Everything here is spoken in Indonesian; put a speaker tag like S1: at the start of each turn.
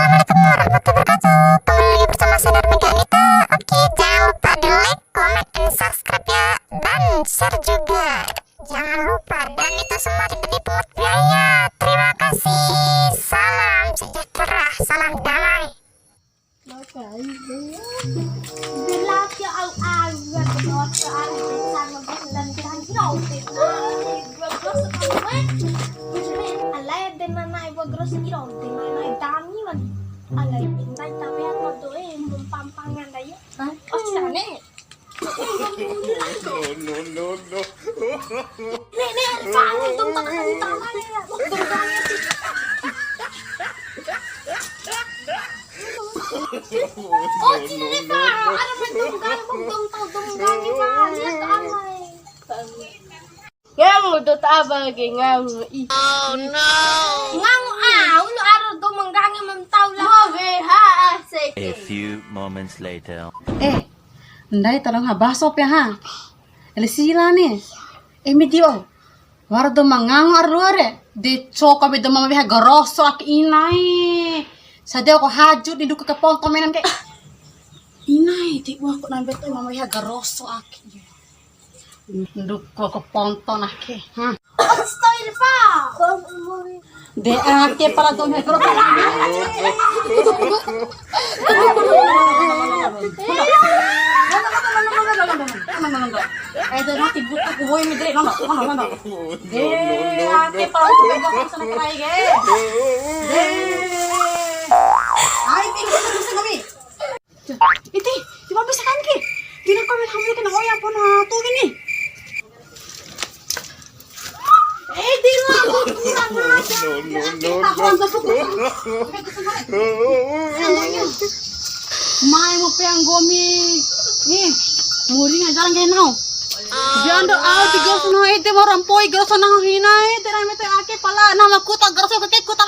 S1: Assalamualaikum warahmatullahi wabarakatuh. Kembali lagi bersama saya Darmika Anita. Oke, jangan lupa di like, comment, dan subscribe ya. Dan share juga. Jangan lupa, dan itu semua tidak dipungut biaya. Terima kasih. Salam sejahtera, salam damai.
S2: Belakang awal berdoa bersama bulan dan rautin. Gros kamu alay dengan naik gros rautin naik dami man. Alay naik tapi aku tuh mumpampangan aja. Oh sana.
S3: No.
S2: Nih, Pak, itu tangan tangan ya. Oh, sini Pak. Ada tunggang Pak. Lihat alay.
S4: Ngang udah taba ke ngang
S2: Oh no. Ngang lu ada tuh menggangi mentau lah.
S4: mo beha asik.
S5: A few moments later.
S6: Ndai tolong ha basop ya ha. Ele sila ni. Medio. Wardo mangangar luare. De choka be dama be ha garoso ak inai. Sadeo ko haju di duka ke ponto menan ke. Inai ti wa ko nambe to mama ha garoso ak. Duko ko ponto nak ke. Ha.
S2: Style Pak.
S6: De ake para dom he gro. Ada nanti buta ko hoy mi dire no. De ake para dom he gro sana krai ge. De. Ay pingo sa gusto kami. Iti, di ba bisa kan ki? Di na kami hamil ka na oya po na to gini. Di na ako kurang aja. Mai mo pe ang gomi. Ni, muri nga jarang gay now. Diando out di grosso no ite mo rampoi grosso na hinay. Tira me te ake pala na makuta grosso ke kuta